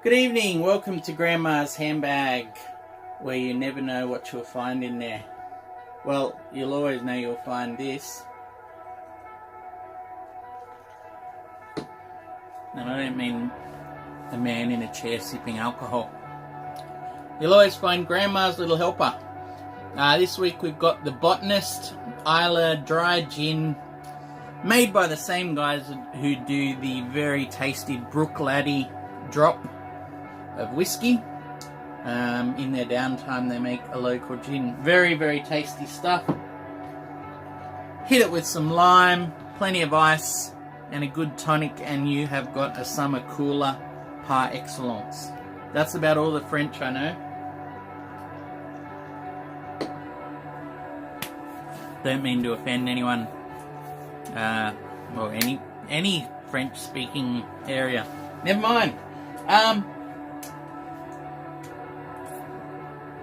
Good evening, welcome to Grandma's Handbag, where you never know what you'll find in there. Well, you'll always know you'll find this. And I don't mean a man in a chair sipping alcohol. You'll always find Grandma's Little Helper. This week we've got the Botanist Isla Dry Gin, made by the same guys who do the very tasty Brook Laddie drop of whiskey. In their downtime they make a local gin. Very, very tasty stuff. Hit it with some lime, plenty of ice, and a good tonic, and you have got a summer cooler par excellence. That's about all the French I know. Don't mean to offend anyone, or any French-speaking area. Never mind.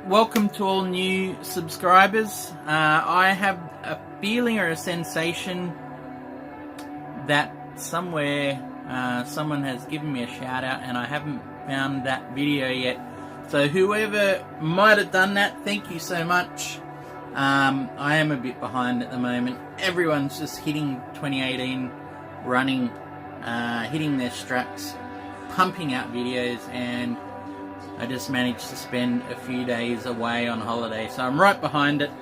Welcome to all new subscribers. I have a feeling or a sensation that somewhere someone has given me a shout out and I haven't found that video yet. So whoever might have done that, thank you so much. I am a bit behind at the moment. Everyone's just hitting 2018, running, hitting their straps, pumping out videos, and I just managed to spend a few days away on holiday, so I'm right behind it.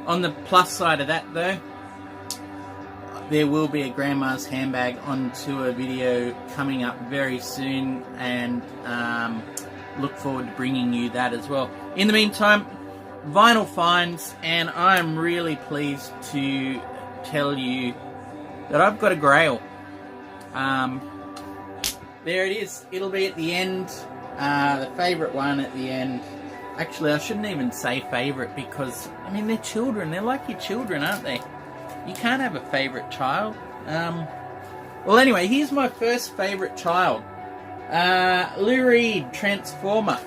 On the plus side of that though, there will be a Grandma's Handbag on tour video coming up very soon, and look forward to bringing you that as well. In the meantime, vinyl finds, and I'm really pleased to tell you that I've got a Grail. There it is. It'll be at the end. The favourite one at the end. Actually, I shouldn't even say favourite, because, I mean, they're children. They're like your children, aren't they? You can't have a favourite child. Well, anyway, here's my first favourite child. Lou Reed, Transformer.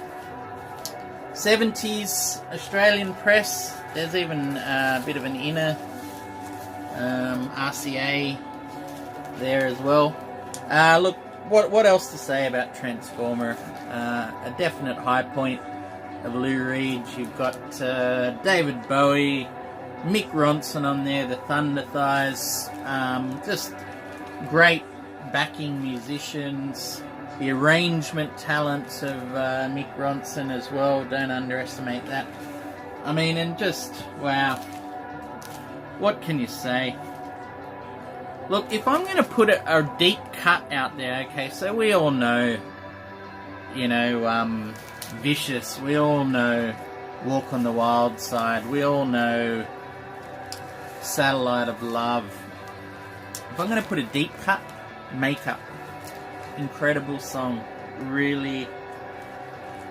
70s Australian press. There's even a bit of an inner RCA there as well. Look, what else to say about Transformer? A definite high point of Lou Reed. You've got David Bowie, Mick Ronson on there, the Thunder Thighs. Just great backing musicians. The arrangement talents of Mick Ronson as well. Don't underestimate that. I mean, and just, wow. What can you say? Look, if I'm going to put a deep cut out there, okay, so we all know, you know, Vicious, we all know Walk on the Wild Side, we all know Satellite of Love. If I'm going to put a deep cut, Makeup. Incredible song. Really,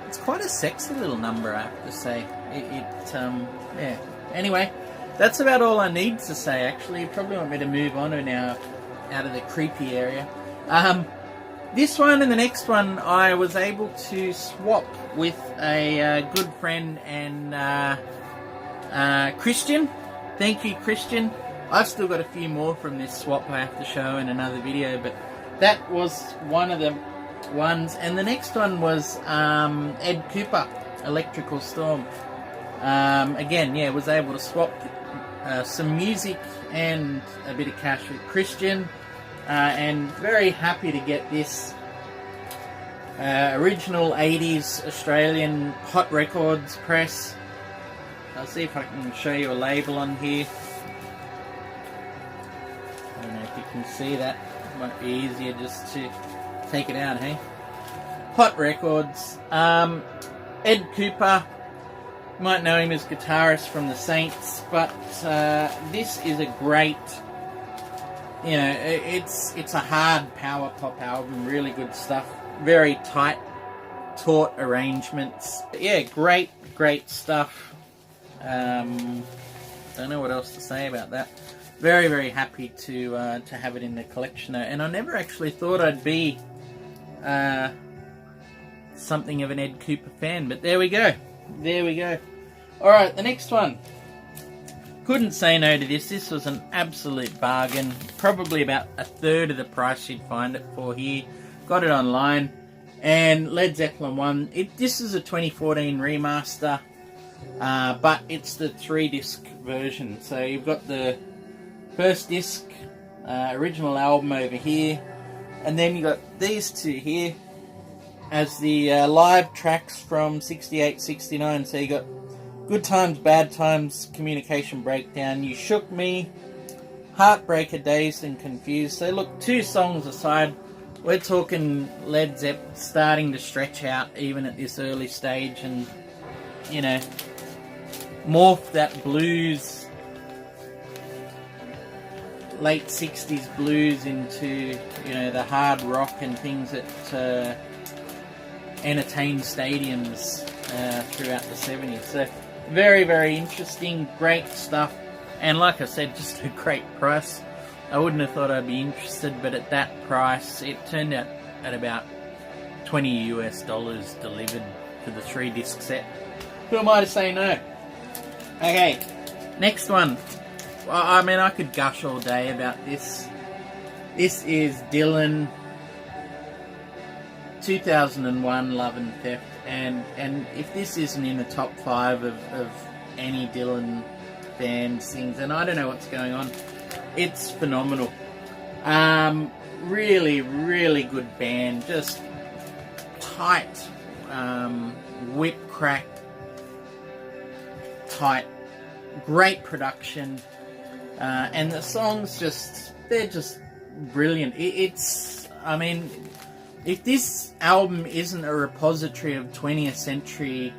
it's quite a sexy little number, I have to say. Yeah. Anyway, that's about all I need to say, actually. You probably want me to move on now, out of the creepy area. This one and the next one I was able to swap with a good friend and Christian. Thank you, Christian. I've still got a few more from this swap I have to show in another video, but that was one of the ones. And the next one was Ed Cooper, Electrical Storm. Again, yeah, was able to swap some music and a bit of cash with Christian. And very happy to get this original 80s Australian Hot Recoeds press. I'll see if I can show you a label on here. I don't know if you can see that. It might be easier just to take it out, hey? Hot Recoeds. Ed Cooper. You might know him as guitarist from the Saints, but this is a great, you know, it's a hard power pop album, really good stuff, very tight, taut arrangements. Yeah, great stuff. Don't know what else to say about that. Very, very happy to have it in the collection, and I never actually thought I'd be something of an Ed Cooper fan, but there we go. Alright, the next one. Couldn't say no to this. This was an absolute bargain. Probably about a third of the price you'd find it for here. Got it online. And Led Zeppelin 1, this is a 2014 remaster, but it's the 3-disc version. So you've got the first disc, original album over here, and then you got these two here as the live tracks from 68, 69. So you got Good Times, Bad Times, Communication Breakdown, You Shook Me, Heartbreaker, Dazed and Confused. So look, 2 songs aside, we're talking Led Zepp starting to stretch out even at this early stage, and, you know, morph that blues, late 60s blues into, you know, the hard rock and things that entertain stadiums throughout the 70s. So very, very interesting, great stuff, and like I said, just a great price. I wouldn't have thought I'd be interested, but at that price, it turned out at about $20 US delivered for the 3-disc set. Who am I to say no? Okay, next one. Well, I mean, I could gush all day about this. This is Dylan, 2001, Love and Theft, and if this isn't in the top 5 of any Dylan band's things, and I don't know what's going on. It's phenomenal. Really, really good band. Just tight, whip crack, tight, great production, and the songs they're just brilliant. I mean, if this album isn't a repository of 20th century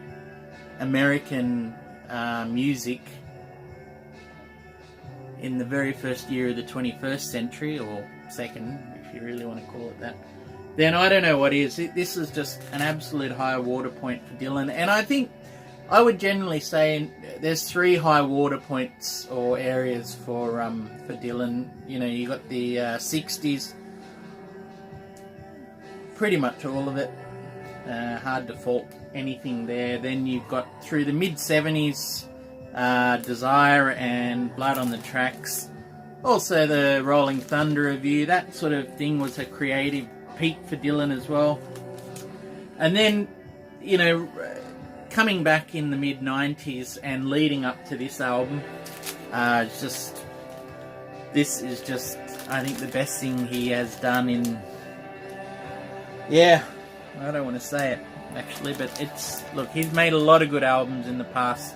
American music in the very first year of the 21st century, or second, if you really want to call it that, then I don't know what is. This is just an absolute high water point for Dylan, and I think I would generally say there's 3 high water points or areas for Dylan. You know, you got the 60s, pretty much all of it. Hard to fault anything there. Then you've got through the mid 70s. Desire and Blood on the Tracks. Also the Rolling Thunder Review, that sort of thing was a creative peak for Dylan as well. And then, you know, coming back in the mid 90s and leading up to this album, this is just, I think, the best thing he has done in, yeah, I don't want to say it actually, but look, he's made a lot of good albums in the past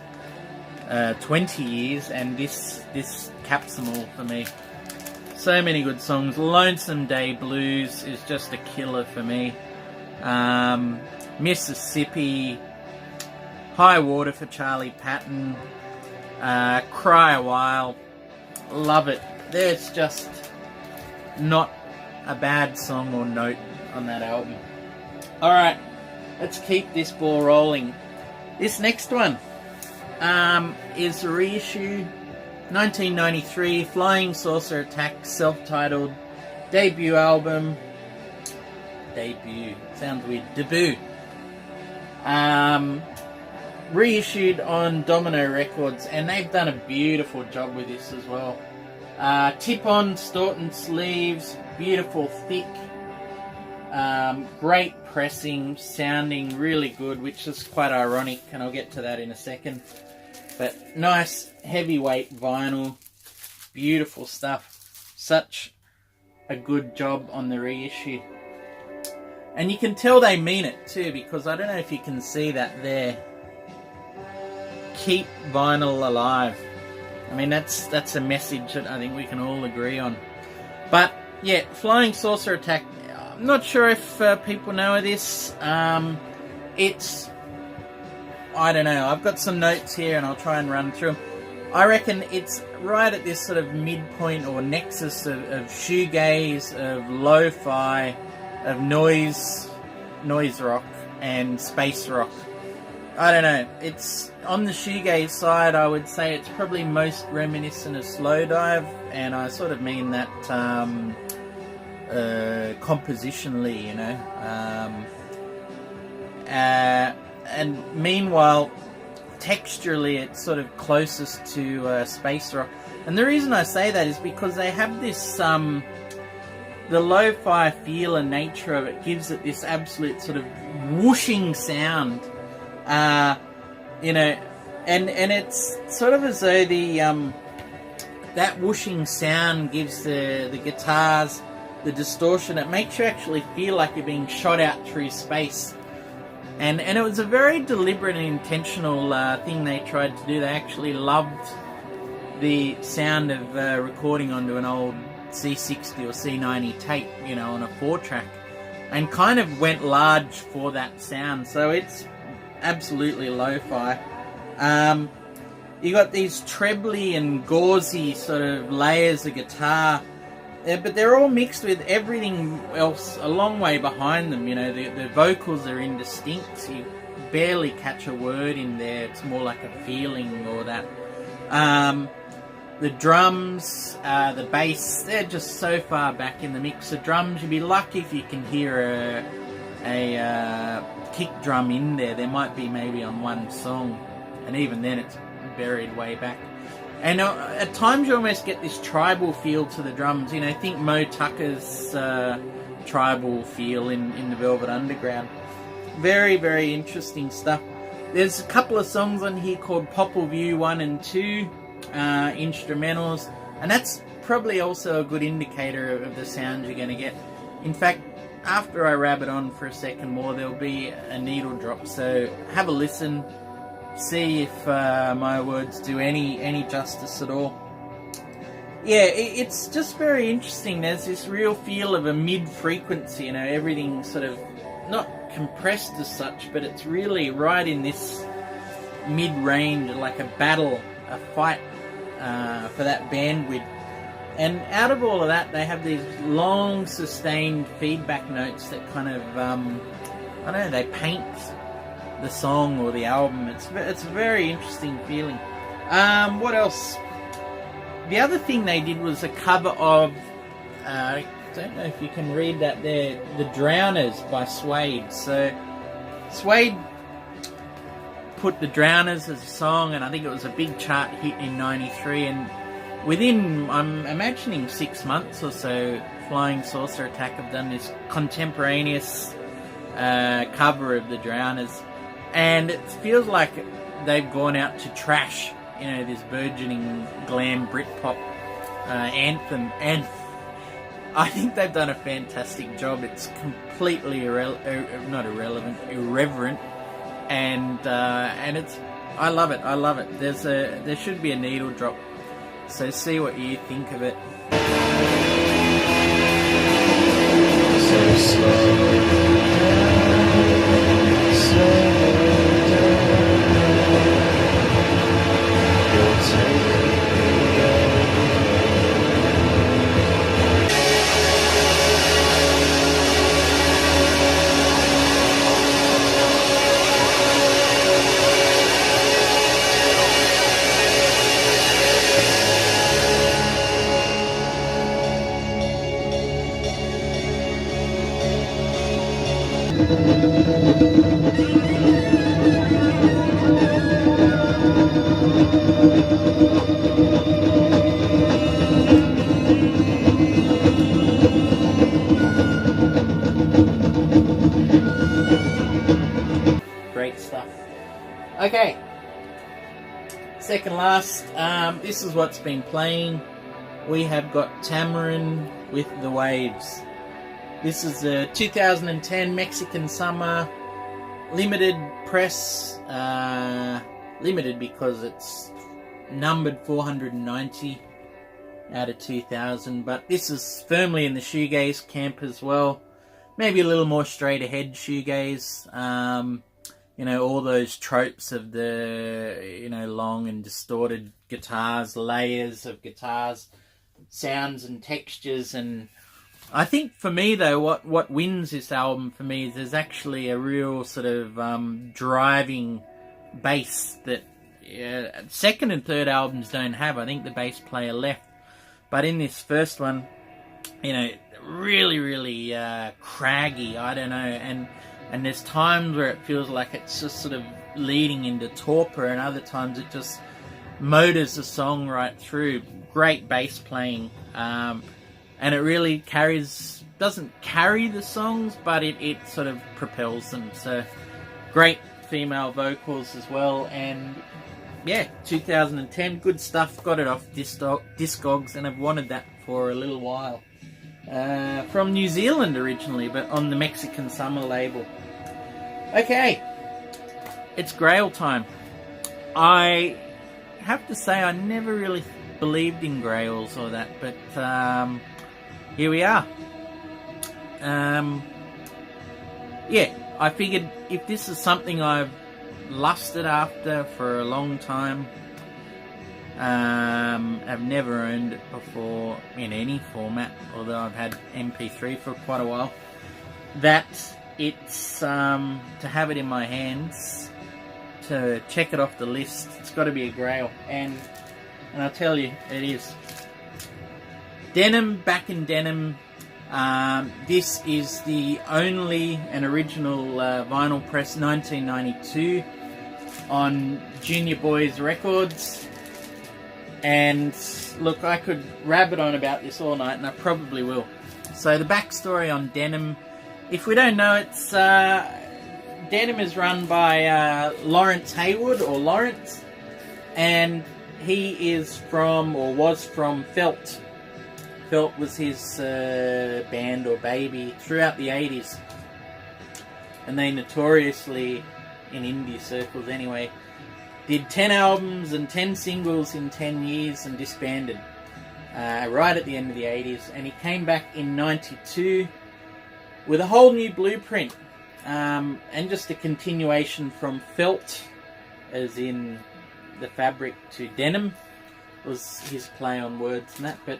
20 years, and this caps them all for me. So many good songs. Lonesome Day Blues is just a killer for me. Mississippi, High Water for Charlie Patton, Cry a While, love it. There's just not a bad song or note on that album. Alright, let's keep this ball rolling. This next one is a reissue, 1993, Flying Saucer Attack, self-titled debut album. Debut, sounds weird. Debut. Reissued on Domino Recoeds, and they've done a beautiful job with this as well. Tip-on Staunton sleeves, beautiful, thick, great pressing, sounding really good, which is quite ironic, and I'll get to that in a second. But nice, heavyweight vinyl, beautiful stuff. Such a good job on the reissue. And you can tell they mean it too, because I don't know if you can see that there. Keep vinyl alive. I mean, that's a message that I think we can all agree on. But yeah, Flying Saucer Attack. I'm not sure if people know this. It's, I don't know. I've got some notes here and I'll try and run through them. I reckon it's right at this sort of midpoint or nexus of shoegaze, of lo-fi, of noise rock and space rock. I don't know. It's on the shoegaze side. I would say it's probably most reminiscent of Slowdive, and I sort of mean that compositionally, you know. And meanwhile, texturally, it's sort of closest to space rock. And the reason I say that is because they have this the lo-fi feel and nature of it gives it this absolute sort of whooshing sound, you know, and it's sort of as though the that whooshing sound gives the guitars the distortion. It makes you actually feel like you're being shot out through space. And it was a very deliberate and intentional thing they tried to do. They actually loved the sound of recording onto an old C60 or C90 tape, you know, on a 4-track, and kind of went large for that sound. So it's absolutely lo-fi. You got these trebly and gauzy sort of layers of guitar, but they're all mixed with everything else a long way behind them. You know, the vocals are indistinct. You barely catch a word in there. It's more like a feeling or that. The drums, the bass, they're just so far back in the mix. The drums, you'd be lucky if you can hear a kick drum in there. There might be maybe on one song, and even then it's buried way back. And at times you almost get this tribal feel to the drums. You know, think Mo Tucker's tribal feel in the Velvet Underground. Very, very interesting stuff. There's a couple of songs on here called Popple View 1 and 2, instrumentals, and that's probably also a good indicator of the sound you're going to get. In fact, after I rabbit on for a second more, there'll be a needle drop, so have a listen, see if my words do any justice at all. Yeah, it's just very interesting. There's this real feel of a mid-frequency, you know, everything sort of not compressed as such, but it's really right in this mid-range, like a battle, a fight for that bandwidth. And out of all of that, they have these long, sustained feedback notes that kind of, I don't know, they paint the song or the album. It's a very interesting feeling. What else? The other thing they did was a cover of, I don't know if you can read that there, The Drowners by Suede. So Suede put The Drowners as a song, and I think it was a big chart hit in '93, and within, I'm imagining 6 months or so, Flying Saucer Attack have done this contemporaneous cover of The Drowners, and it feels like they've gone out to trash, you know, this burgeoning glam Britpop anthem, and I think they've done a fantastic job. It's completely irreverent, and it's, I love it. I love it. There should be a needle drop. So see what you think of it. So slow Great stuff. Okay, second last, this is what's been playing. We have got Tamaryn with The Waves. This is a 2010 Mexican summer, limited press, limited because it's numbered 490 out of 2000, but this is firmly in the shoegaze camp as well. Maybe a little more straight ahead shoegaze. You know, all those tropes of the, you know, long and distorted guitars, layers of guitars, sounds and textures. And I think for me though, what wins this album for me is there's actually a real sort of driving bass that second and third albums don't have. I think the bass player left, but in this first one, you know, really craggy, I don't know, and there's times where it feels like it's just sort of leading into torpor, and other times it just motors the song right through. Great bass playing. and it really doesn't carry the songs, but it sort of propels them. So great female vocals as well, and yeah, 2010, good stuff. Got it off Discogs, and I've wanted that for a little while. From New Zealand originally, but on the Mexican Summer label. Okay, it's Grail time. I have to say I never really believed in Grails or that, but here we are. Yeah, I figured if this is something I've lusted after for a long time, I've never owned it before in any format, although I've had MP3 for quite a while, that it's to have it in my hands, to check it off the list, it's got to be a Grail, and I'll tell you, it is. Denim, back in Denim. This is the only and original vinyl press, 1992, on Junior Boys Records. And look, I could rabbit on about this all night, and I probably will. So the backstory on Denim, if we don't know, it's Denim is run by Lawrence Haywood, or Lawrence, and he is from, or was from, Felt. Felt was his band or baby throughout the 80s, and they notoriously, in indie circles anyway, did 10 albums and 10 singles in 10 years and disbanded right at the end of the 80s. And he came back in 92 with a whole new blueprint, and just a continuation from Felt, as in the fabric, to Denim, was his play on words and that. But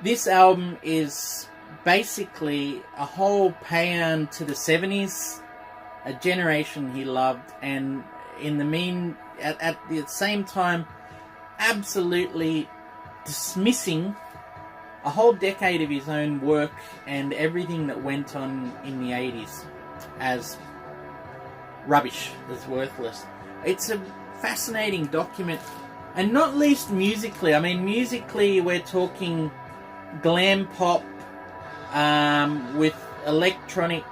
this album is basically a whole paean to the 70s, a generation he loved, and at the same time, absolutely dismissing a whole decade of his own work and everything that went on in the 80s as rubbish, as worthless. It's a fascinating document, and not least musically. I mean, musically, we're talking glam pop with electronic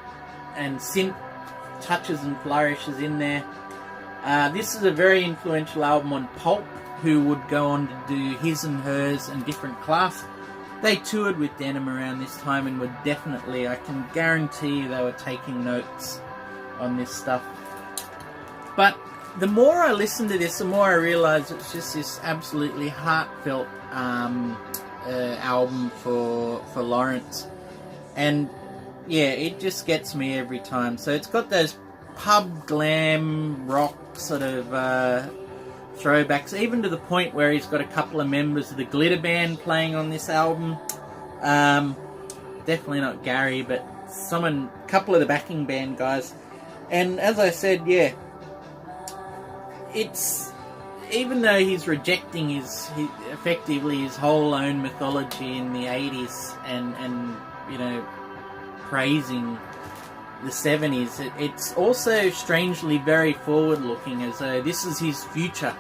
and synth touches and flourishes in there. This is a very influential album on Pulp, who would go on to do His and Hers and Different Class. They toured with Denim around this time, and were definitely, I can guarantee they were taking notes on this stuff. But the more I listen to this, the more I realise it's just this absolutely heartfelt album for Lawrence. And yeah, it just gets me every time. So it's got those pub glam rock sort of throwbacks, even to the point where he's got a couple of members of the Glitter Band playing on this album. Definitely not Gary, but a couple of the backing band guys. And as I said, yeah, it's, even though he's rejecting effectively his whole own mythology in the 80s and you know, praising the 70s, it's also strangely very forward-looking, as though this is his future.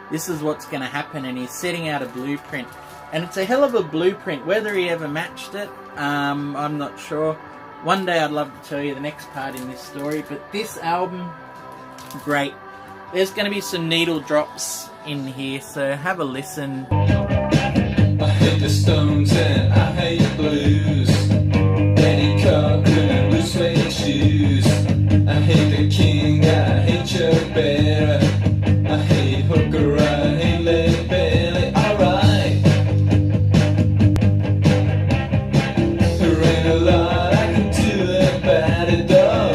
This is what's going to happen, and he's setting out a blueprint. And it's a hell of a blueprint. Whether he ever matched it, I'm not sure. One day I'd love to tell you the next part in this story, but this album, great. There's going to be some needle drops in here, so have a listen. I hate the Stones and I hate the blues. Danny Cochran and loose suede shoes. I hate the King, I hate Chuck Berry. I hate Hooker, I hate Led Belly. Alright. There ain't a lot I can do about it though.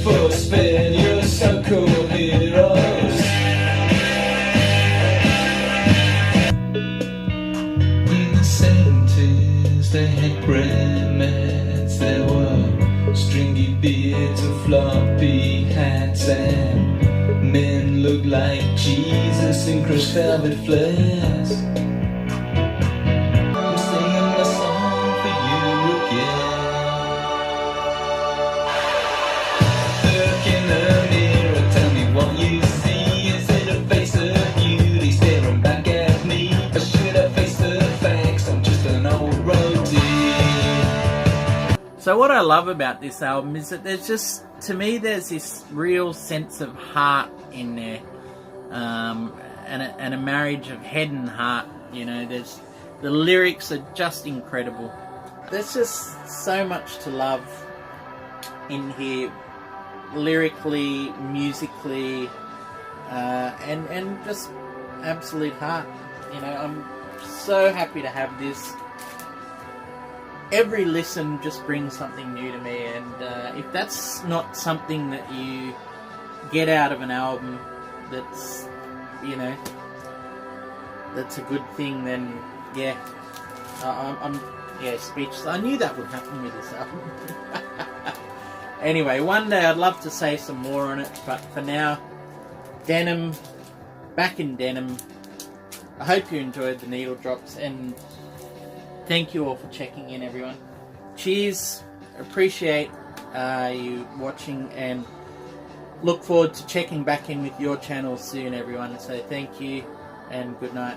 For spare your so-called heroes. In the 70s they had grandmas. There were stringy beards and floppy hats, and men looked like Jesus in crushed velvet flares. I'm singing a song for you again. Look in the mirror, tell me what you see. Is it a face of beauty staring back So what I love about this album is that there's just, to me, there's this real sense of heart in there, and a marriage of head and heart. You know, the lyrics are just incredible. There's just so much to love in here, lyrically, musically, and just absolute heart. You know, I'm so happy to have this. Every listen just brings something new to me, and if that's not something that you get out of an album, that's, you know, that's a good thing, then yeah, I'm speechless. I knew that would happen with this album. Anyway, one day I'd love to say some more on it, but for now, Denim, back in Denim. I hope you enjoyed the needle drops, and thank you all for checking in, everyone. Cheers. Appreciate you watching, and look forward to checking back in with your channel soon, everyone. So thank you, and good night.